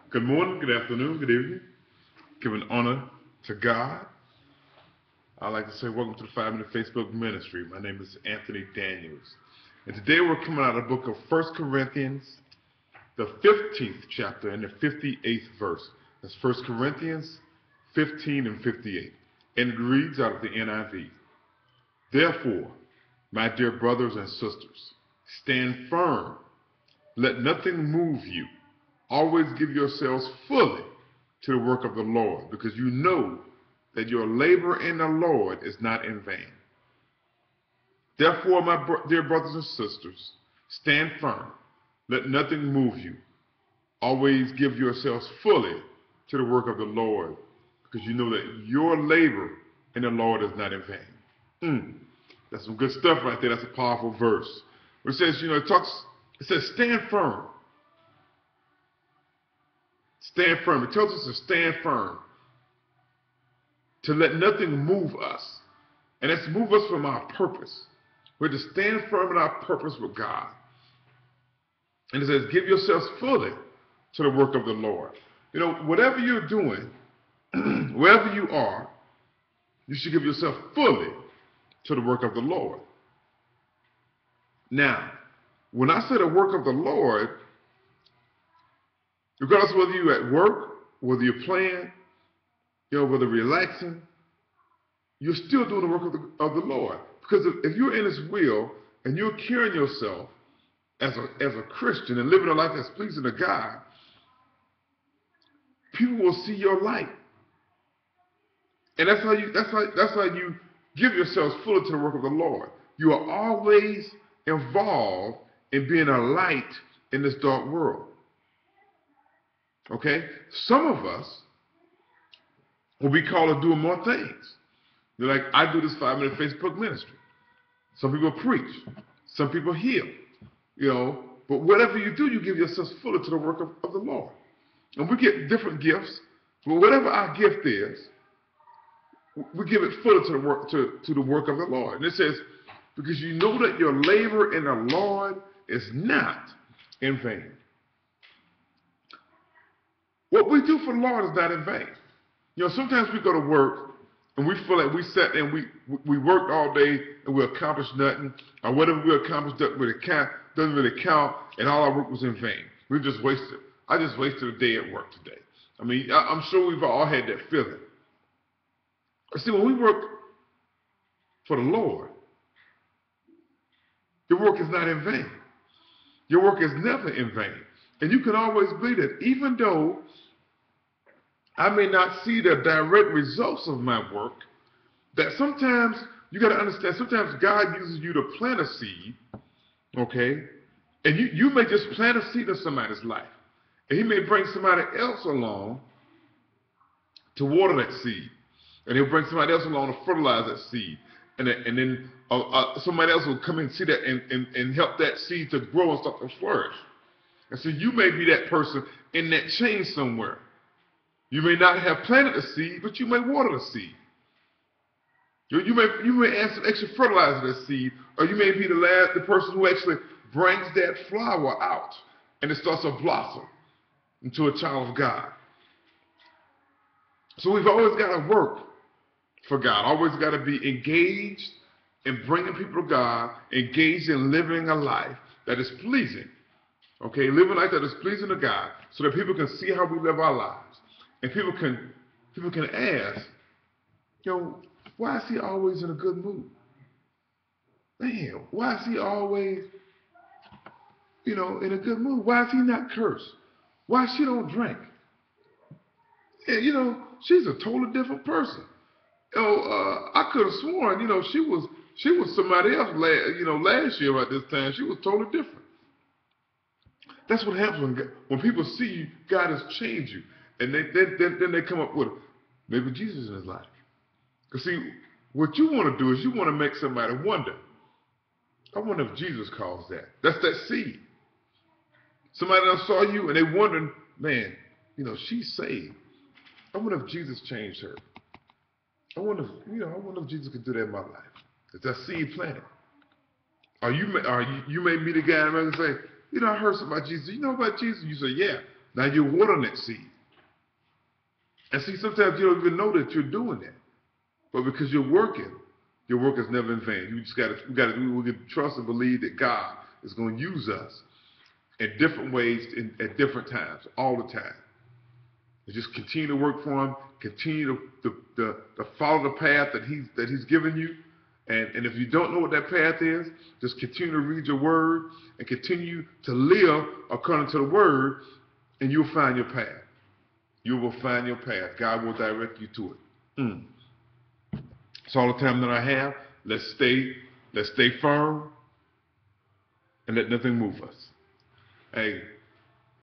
Good morning, good afternoon, good evening. Giving honor to God. I'd like to say welcome to the 5 Minute Facebook Ministry. My name is Anthony Daniels. And today we're coming out of the book of 1 Corinthians, the 15th chapter and the 58th verse. That's 1 Corinthians 15 and 58. And it reads out of the NIV. Therefore, my dear brothers and sisters, stand firm. Let nothing move you. Always give yourselves fully to the work of the Lord, because you know that your labor in the Lord is not in vain. Therefore, my dear brothers and sisters, stand firm. Let nothing move you. Always give yourselves fully to the work of the Lord, because you know that your labor in the Lord is not in vain. That's some good stuff right there. That's a powerful verse. It says, it says, stand firm. Stand firm. It tells us to stand firm, to let nothing move us. And that's move us from our purpose. We're to stand firm in our purpose with God. And it says, give yourselves fully to the work of the Lord. Whatever you're doing, wherever you are, you should give yourself fully to the work of the Lord. Now, when I say the work of the Lord, regardless of whether you're at work, whether you're playing, whether relaxing, you're still doing the work of the Lord. Because if you're in His will and you're carrying yourself as a Christian and living a life that's pleasing to God, people will see your light. And that's how you give yourselves fully to the work of the Lord. You are always involved in being a light in this dark world. Okay? Some of us will be called to doing more things. Like, I do this 5-minute Facebook ministry. Some people preach. Some people heal. But whatever you do, you give yourself fully to the work of the Lord. And we get different gifts. But whatever our gift is, we give it fully to the work of the Lord. And it says, because you know that your labor in the Lord is not in vain. What we do for the Lord is not in vain. Sometimes we go to work and we feel like we sat there and we worked all day and we accomplished nothing, or whatever we accomplished doesn't really count, and all our work was in vain. We just wasted. I just wasted a day at work today. I mean, I'm sure we've all had that feeling. See, when we work for the Lord, your work is not in vain. Your work is never in vain. And you can always believe that, even though I may not see the direct results of my work, that sometimes you got to understand, sometimes God uses you to plant a seed, okay? And you may just plant a seed in somebody's life. And He may bring somebody else along to water that seed. And He'll bring somebody else along to fertilize that seed. And then somebody else will come and see that and help that seed to grow and start to flourish. And so you may be that person in that chain somewhere. You may not have planted the seed, but you may water the seed. You may add some extra fertilizer to the seed, or you may be the person who actually brings that flower out, and it starts to blossom into a child of God. So we've always got to work for God. Always got to be engaged in bringing people to God, engaged in living a life that is pleasing. Okay, living a life that is pleasing to God, so that people can see how we live our lives. And people can ask, why is he always in a good mood? Man, why is he always, in a good mood? Why is he not cursed? Why she don't drink? And, she's a totally different person. I could have sworn, she was somebody else last year at this time. She was totally different. That's what happens when people see you, God has changed you. And then they come up with maybe Jesus in his life. Because see, what you want to do is you want to make somebody wonder. I wonder if Jesus calls that. That's that seed. Somebody else saw you and they wondering, man, she's saved. I wonder if Jesus changed her. I wonder if Jesus could do that in my life. It's that seed planted. Or you may meet a guy and say, I heard something about Jesus. You know about Jesus? You say, yeah. Now you're watering that seed. And see, sometimes you don't even know that you're doing that. But because you're working, your work is never in vain. We can trust and believe that God is going to use us in different ways, at different times, all the time. And just continue to work for Him. Continue to follow the path that He's given you. And if you don't know what that path is, just continue to read your Word and continue to live according to the Word, and you'll find your path. You will find your path. God will direct you to it. That's all the time that I have. Let's stay firm and let nothing move us. Hey,